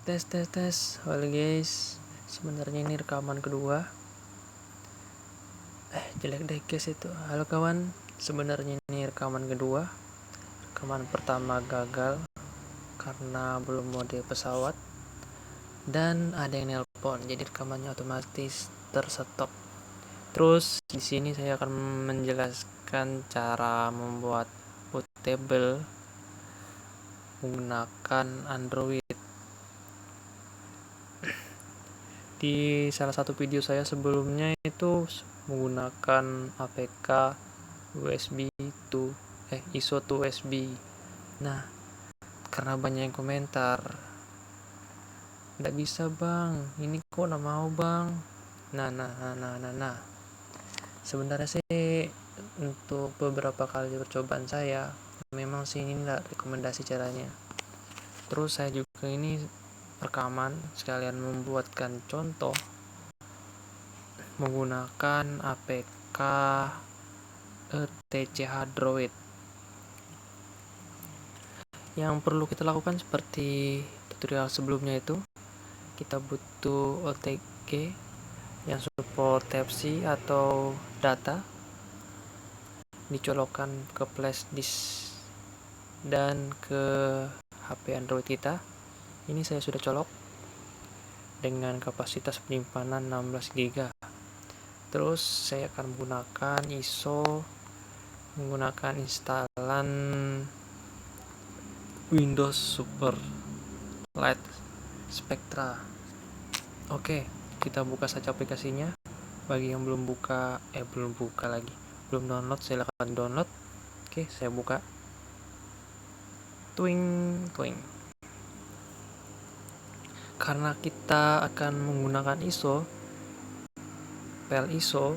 Tes. Halo guys, sebenarnya ini rekaman kedua. Jelek deh guys itu. Halo kawan, sebenarnya ini rekaman kedua. Rekaman pertama gagal karena belum mode pesawat dan ada yang nelpon, jadi rekamannya otomatis terstop. Terus di sini saya akan menjelaskan cara membuat bootable menggunakan Android. Di salah satu video saya sebelumnya itu menggunakan APK USB to ISO to USB. Nah, karena banyak yang komentar, nggak bisa bang, ini kok nggak mau bang. Nah. Sebenarnya sih untuk beberapa kali percobaan saya, memang sih ini nggak rekomendasi caranya. Terus saya juga ini rekaman sekalian membuatkan contoh menggunakan APK ETCH Droid. Yang perlu kita lakukan seperti tutorial sebelumnya itu, kita butuh OTG yang support Type-C atau data, dicolokkan ke flash disk dan ke HP Android kita. Ini saya sudah colok dengan kapasitas penyimpanan 16 GB. Terus saya akan menggunakan ISO, menggunakan instalan Windows Super Light Spectra. Oke, kita buka saja aplikasinya. Bagi yang belum download, silakan download. Oke, saya buka. Twing. Karena kita akan menggunakan file ISO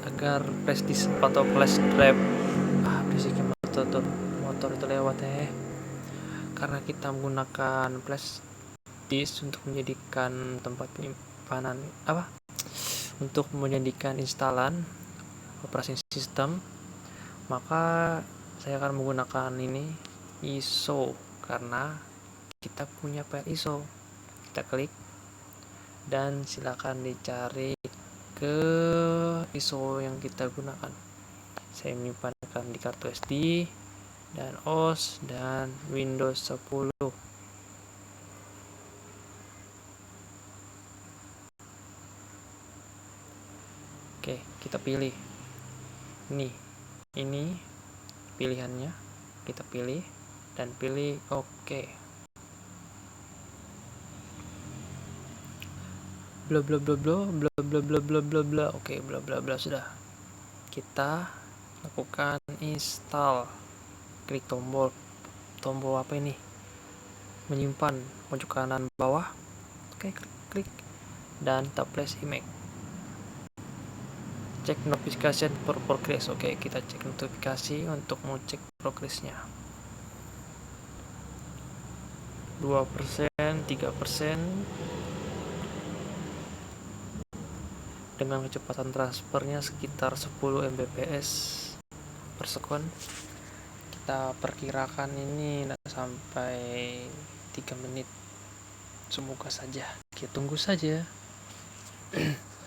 agar flash disk atau flash drive berisiknya motor itu lewat karena kita menggunakan flash disk untuk menjadikan tempat penyimpanan untuk menjadikan instalan operasi sistem, maka saya akan menggunakan ini ISO karena kita punya file ISO. Kita klik dan silakan dicari ke ISO yang kita gunakan. Saya menyimpankan di kartu SD dan OS dan Windows 10. Oke, kita pilih ini pilihannya, kita pilih dan pilih OK. Bla bla bla. Oke, bla bla sudah. Kita lakukan install. Klik tombol apa ini? Menyimpan pojok kanan bawah. Oke, klik dan tap flash image. Cek notification for progress. Oke, kita cek notifikasi untuk mengecek progresnya. 2%, 3%. Dengan kecepatan transfernya sekitar 10 Mbps per sekon. Kita perkirakan ini sampai 3 menit. Semoga saja. Kita tunggu saja.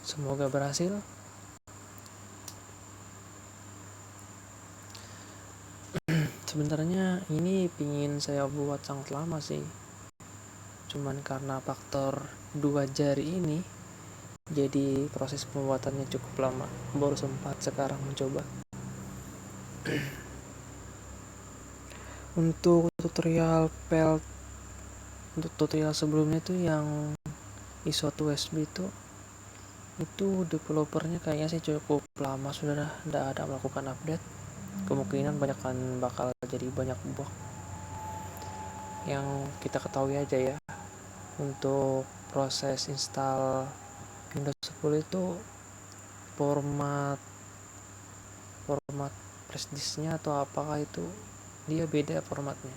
Semoga berhasil. Sebenarnya ini pingin saya buat sangat lama sih, cuman karena faktor 2 jari ini jadi proses pembuatannya cukup lama. Baru sempat sekarang mencoba. Untuk tutorial sebelumnya itu yang ISO to USB itu developernya kayaknya sih cukup lama sudah tidak ada melakukan update. Kemungkinan bakal jadi banyak bug. Yang kita ketahui aja ya, untuk proses install Windows 10 itu format flash disknya atau apakah itu dia beda formatnya.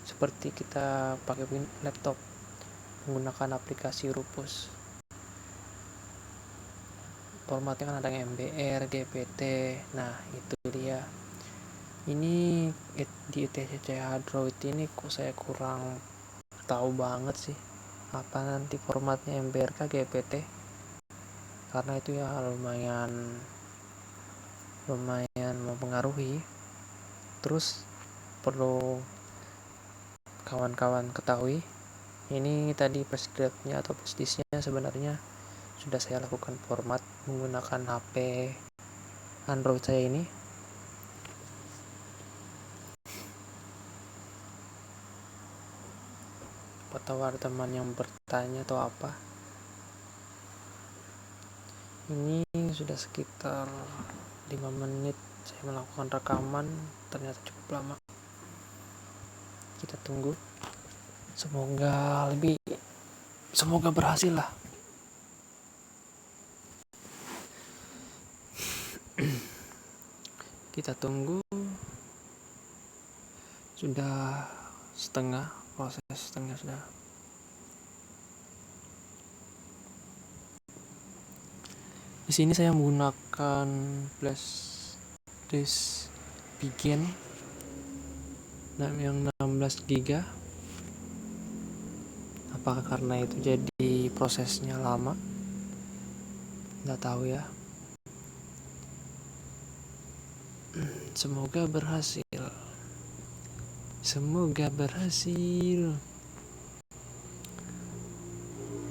Seperti kita pakai laptop menggunakan aplikasi Rufus, formatnya kan ada yang MBR, GPT. Nah itu dia. Ini di ETCH Droid ini kok saya kurang tahu banget sih apa nanti formatnya MBRK GPT, karena itu ya lumayan mempengaruhi. Terus perlu kawan-kawan ketahui, ini tadi prescriptnya atau prestisnya sebenarnya sudah saya lakukan format menggunakan HP Android saya ini. Atau ada teman yang bertanya atau apa, ini sudah sekitar 5 menit saya melakukan rekaman, ternyata cukup lama. Kita tunggu, semoga berhasil lah. Kita tunggu. Sudah setengah, proses setengah sudah. Di sini saya menggunakan flash disk Begin yang 16 GB. Apakah karena itu jadi prosesnya lama? Nggak tahu ya. Semoga berhasil.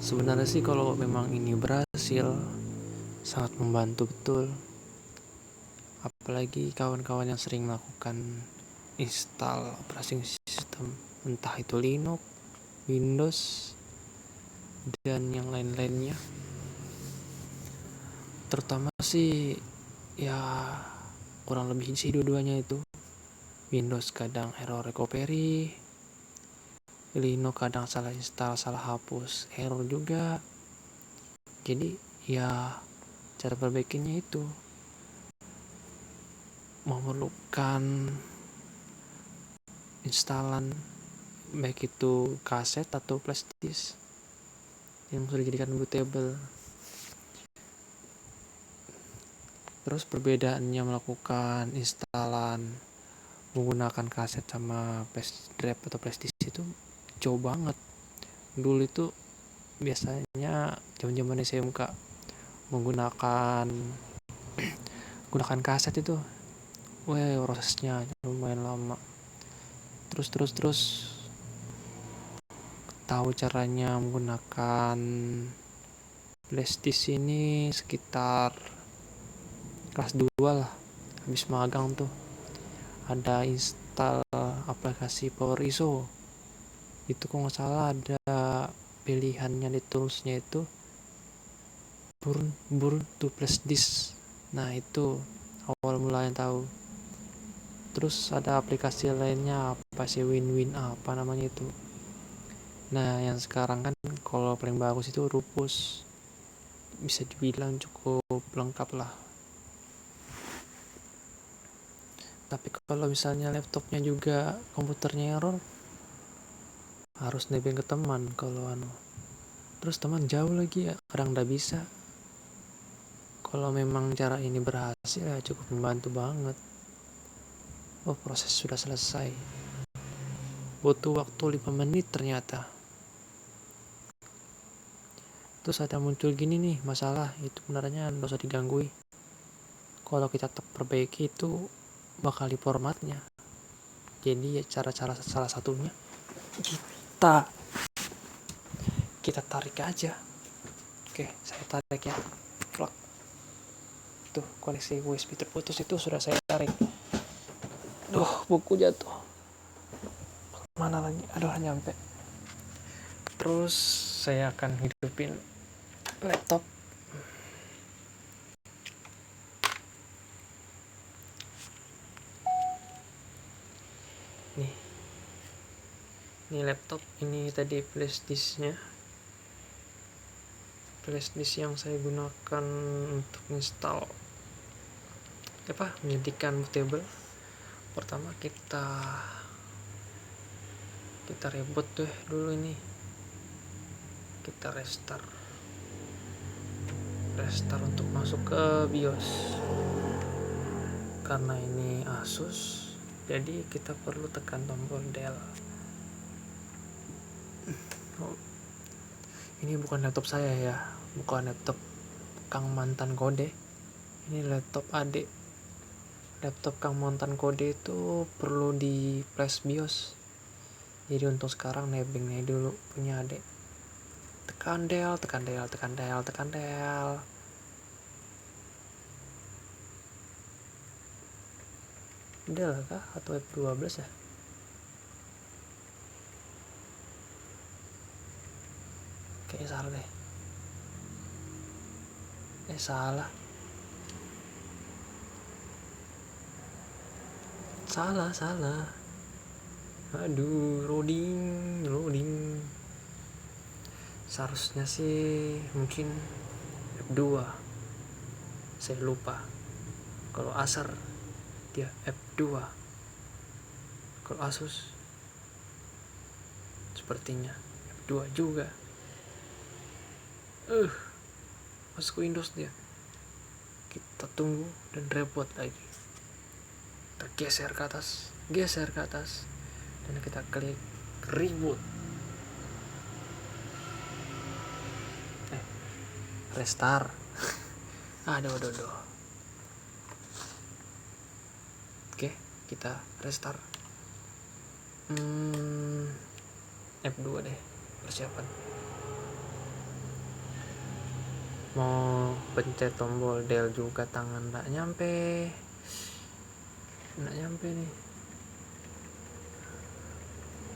Sebenarnya sih kalau memang ini berhasil, sangat membantu betul. Apalagi kawan-kawan yang sering melakukan install operating system, entah itu Linux, Windows, dan yang lain-lainnya. Terutama sih ya kurang lebih sih dua-duanya itu. Windows kadang error recovery, Linux kadang salah install, salah hapus, error juga. Jadi ya cara perbaikinya itu memerlukan instalan baik itu kaset atau flash disk yang sudah dijadikan bootable. Terus perbedaannya melakukan instalan menggunakan kaset sama flash drive atau flash disk itu jauh banget. Dulu itu biasanya zaman-zaman SMK menggunakan kaset itu, prosesnya lumayan lama. Terus tahu caranya menggunakan flash disk ini sekitar kelas 2 lah, habis magang tuh ada install aplikasi Power ISO. Itu kok nggak salah ada pilihannya di toolsnya itu burn to flash disk. Nah itu awal mulanya tahu. Terus ada aplikasi lainnya apa sih, win apa namanya itu. Nah yang sekarang kan kalau paling bagus itu Rufus, bisa dibilang cukup lengkap lah. Tapi kalau misalnya laptopnya juga komputernya error, harus nebeng ke teman. Kalau terus teman jauh lagi ya, kadang nggak bisa. Kalau memang cara ini berhasil ya cukup membantu banget. Proses sudah selesai, butuh waktu 5 menit ternyata. Terus ada muncul gini nih masalah, itu benernya nggak usah digangguin. Kalau kita perbaiki itu bakal di formatnya. Jadi ya cara salah satunya kita tarik aja. Oke, saya tarik ya. Plug. Tuh koneksi USB terputus itu sudah saya tarik. Buku jatuh. Mana lagi? Nyampe. Terus saya akan hidupin laptop. Ini laptop, ini tadi flash disknya. Flash disk yang saya gunakan untuk install menjadikan bootable. Pertama kita reboot dulu ini. Kita restart untuk masuk ke BIOS. Karena ini Asus, jadi kita perlu tekan tombol Del. Oh, ini bukan laptop saya ya, bukan laptop Kang mantan kode, ini laptop adik. Laptop Kang mantan kode itu perlu di flash BIOS, jadi untuk sekarang nebeng dulu punya adik. Tekan del. Del kah atau F12 ya? Kayaknya salah deh. Salah. Aduh, loading. Seharusnya sih mungkin F2. Saya lupa. Kalau Acer dia F2. Kalau Asus sepertinya F2 juga. Masuk ke Windows dia. Kita tunggu dan repot lagi. Kita geser ke atas dan kita klik reboot. Restart. Aduh. Oke, kita restart. F2 deh, persiapan. Mau pencet tombol del juga tangan nggak nyampe nih.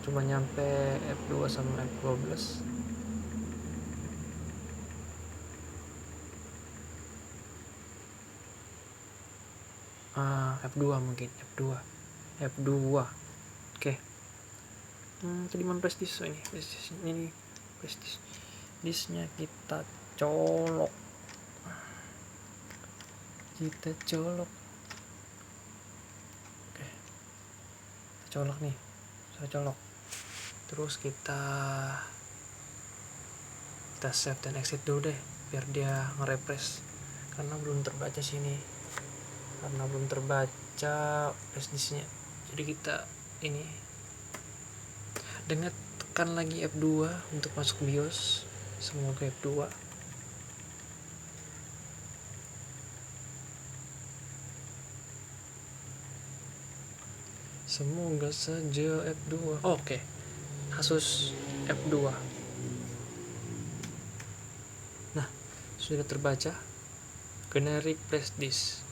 Cuma nyampe F2 sama F12. F2 mungkin F2. Oke. Tadi mana flash disk ini flash disknya kita colok. Oke, kita colok nih. Saya colok. Terus kita save dan exit dulu deh, biar dia nge-refresh. Karena belum terbaca sini. Karena belum terbaca flash disknya. Jadi kita ini dengan tekan lagi F2 untuk masuk BIOS. Semoga F2. Semoga saja F2. Oke. Asus F2. Nah, sudah terbaca generic flash disk.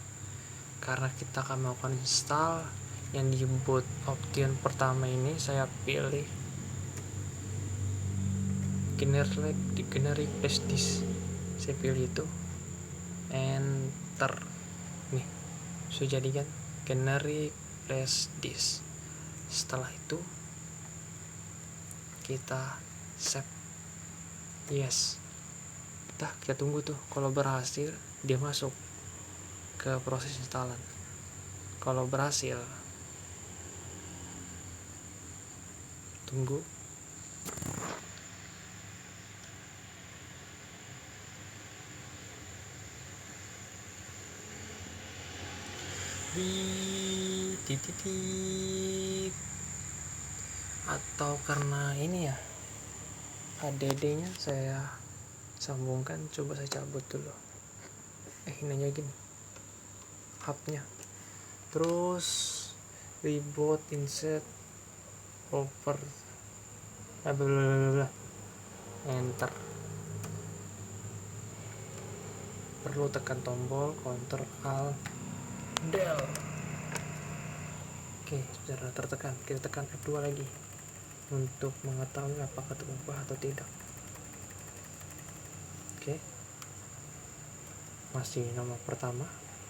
Karena kita akan melakukan install yang di boot option pertama ini, saya pilih generic flash disk. Saya pilih itu, enter. Nih, sudah jadi kan generic flash disk. Setelah itu kita save. Yes. Kita tunggu tuh, kalau berhasil dia masuk ke proses instalan. Kalau berhasil, tunggu. Atau karena ini ya, HDD nya saya sambungkan. Coba saya cabut dulu. Ini aja gini, hubnya. Terus reboot, insert, over, enter. Perlu tekan tombol Ctrl Alt Del. Oke, sudah tertekan. Kita tekan F2 lagi untuk mengetahui apakah terubah atau tidak. Oke, masih nomor pertama,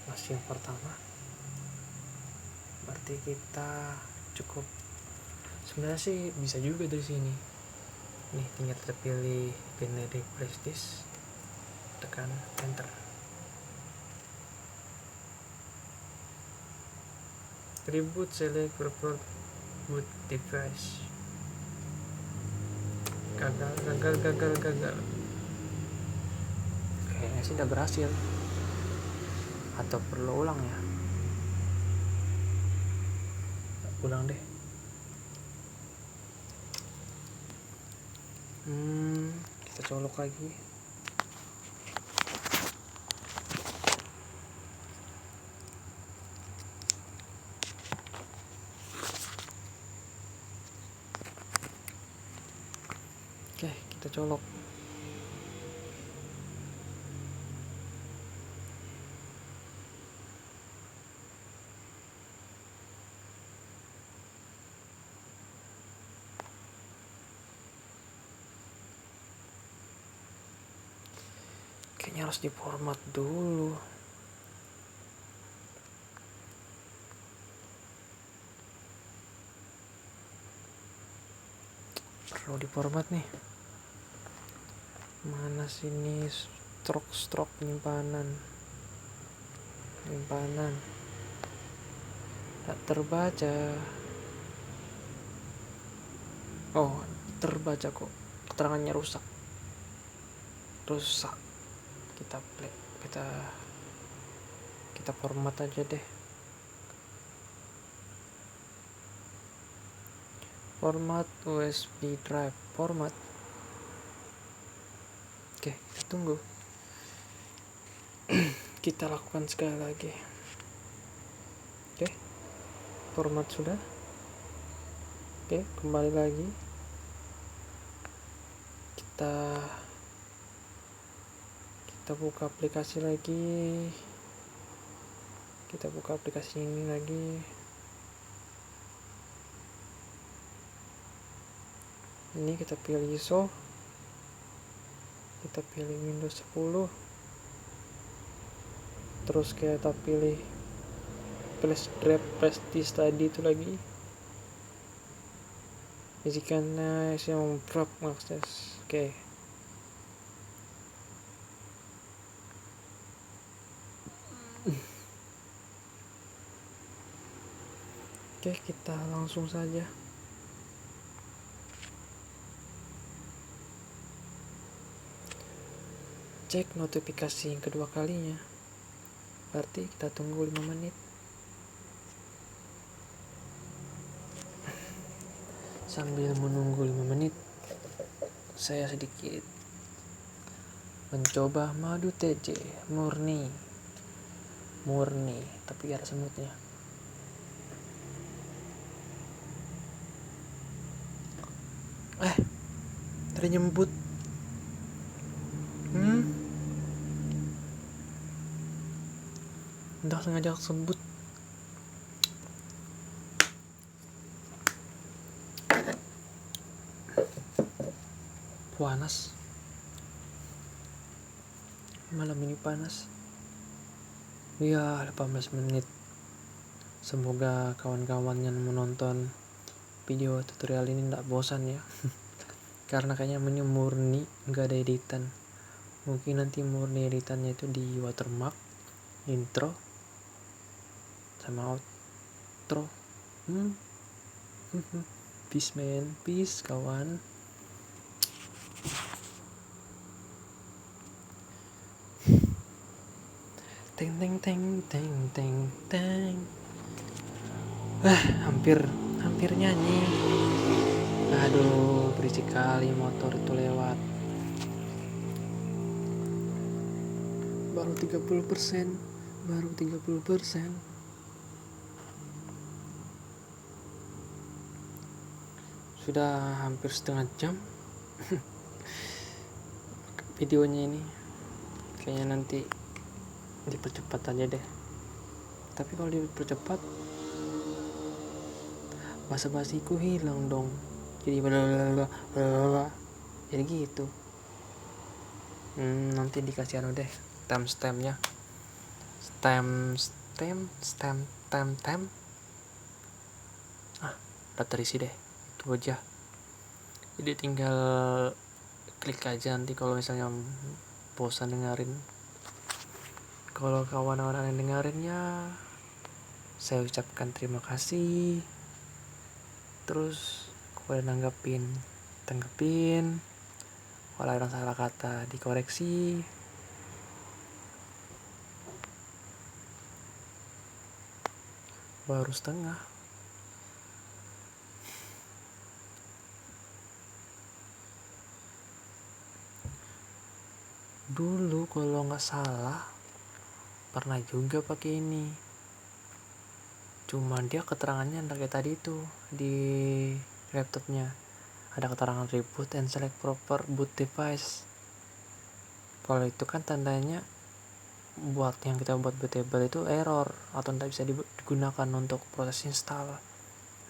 masih yang pertama. Berarti kita cukup. Sebenarnya sih bisa juga dari sini. Nih, tinggal kita pilih generic flash disk, tekan enter. Reboot, select preferred boot device. Gagal. Kayaknya sih udah berhasil. Atau perlu ulang ya? Ulang deh. Kita colok lagi. Oke, kita colok. Kayaknya harus diformat dulu. Perlu diformat nih. Mana sini stroke penyimpanan. Tak terbaca. Oh, terbaca kok. Keterangannya rusak. Kita format aja deh. Format USB drive. Format. Oke, kita tunggu. Kita lakukan sekali lagi. Oke, format sudah. Oke, kembali lagi. Kita buka aplikasi lagi. Kita buka aplikasi ini lagi. Ini kita pilih ISO. Kita pilih Windows 10. Terus kita pilih flash drive prestige tadi itu lagi. Isikan yang prop akses. Oke. Oke, kita langsung saja. Cek notifikasi yang kedua kalinya. Berarti kita tunggu 5 menit. Sambil menunggu 5 menit, saya sedikit mencoba madu TJ murni, tapi ada semutnya. Tadi nyembut. Entah sengaja sebut. Panas. Malam ini panas. Ya, 18 menit. Semoga kawan-kawan yang menonton video tutorial ini tidak bosan ya. Karena kayaknya ini murni, nggak ada editan. Mungkin nanti murni editannya itu di watermark, intro, sama outro. Peace man, peace kawan. Teng teng teng teng teng teng. Hampir nyanyi. Aduh, berisik kali motor itu lewat. Baru 30%. Sudah hampir setengah jam videonya ini. Kayaknya nanti dipercepat aja deh. Tapi kalau dipercepat, basa-basiku hilang dong. Jadi jadi gitu. Nanti dikasih deh timestampnya. Stem. Udah terisi deh. Itu aja. Jadi tinggal klik aja nanti kalau misalnya bosan dengerin. Kalau kawan-kawan yang dengerin ya, saya ucapkan terima kasih. Terus kalau ada tanggepin. Kalau ada salah kata dikoreksi. Baru setengah. Dulu kalau nggak salah pernah juga pakai ini, cuma dia keterangannya kayak tadi itu di laptopnya ada keterangan reboot and select proper boot device. Kalau itu kan tandanya buat yang kita buat bootable itu error atau tidak bisa digunakan untuk proses install,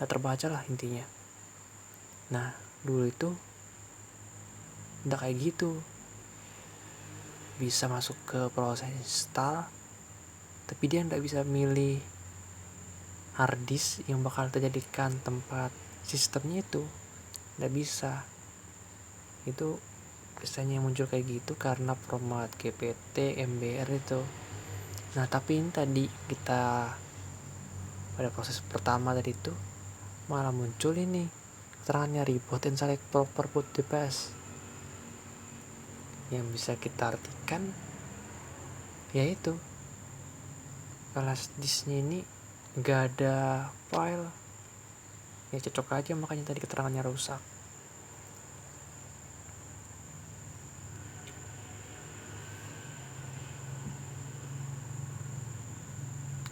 nggak terbaca lah intinya. Nah dulu itu udah kayak gitu, bisa masuk ke proses install tapi dia nggak bisa milih hard disk yang bakal terjadikan tempat sistemnya, itu nggak bisa. Itu biasanya yang muncul kayak gitu karena format GPT, MBR itu. Nah tapi ini tadi kita pada proses pertama tadi itu malah muncul ini keterangannya reboot and select proper boot device, yang bisa kita artikan yaitu flash disknya ini gak ada file. Ya cocok aja makanya tadi keterangannya rusak.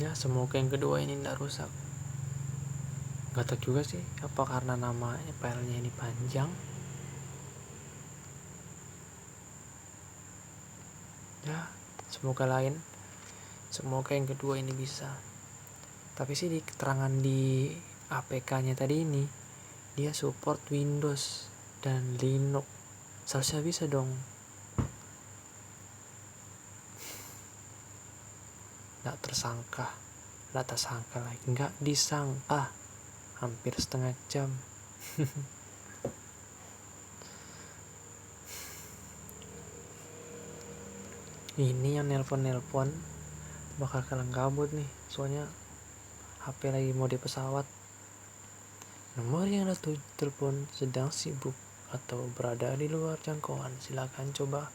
Ya semoga yang kedua ini tidak rusak. Gak tau juga sih apa karena nama filenya ini panjang. Ya semoga yang kedua ini bisa. Tapi sih di keterangan di APK nya tadi ini dia support Windows dan Linux, seharusnya bisa dong. Nggak tersangka lagi, nggak disangka hampir setengah jam. Ini yang nelpon bakal kalian gabut nih, soalnya HP lagi mode pesawat. Nomor yang Anda telepon sedang sibuk atau berada di luar jangkauan. Silakan coba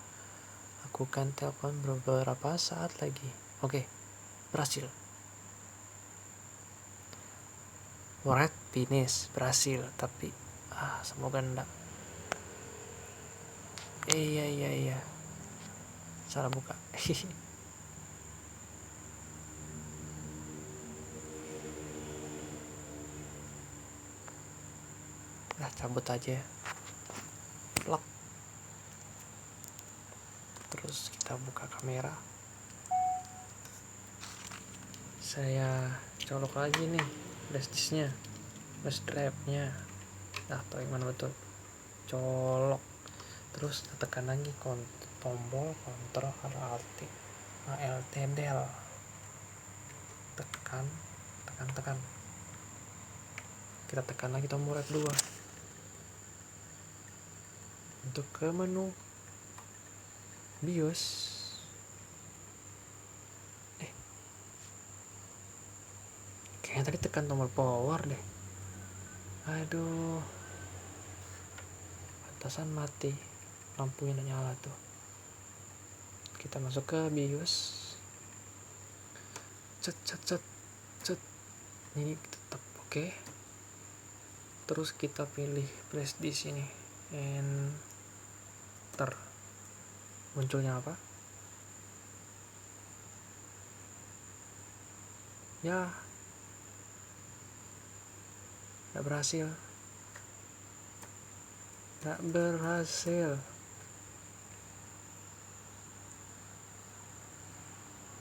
lakukan telepon beberapa saat lagi. Oke, berhasil. Alright, finish, berhasil. Tapi semoga enggak. Iya. Salah buka. Cabut aja. Lock. Terus kita buka kamera. Saya colok lagi nih flash disknya, flash drive-nya. Atau yang mana betul? Colok. Terus tekan lagi tombol kontrol alt del. Tekan. Kita tekan lagi tombol F2 untuk ke menu BIOS. Kayaknya tadi tekan tombol power deh. Aduh, batasan mati, lampunya udah nyala tuh. Kita masuk ke BIOS. Cet. Ini tetap oke. Terus kita pilih flash disk ini. Enter. Munculnya apa? Ya, nggak berhasil.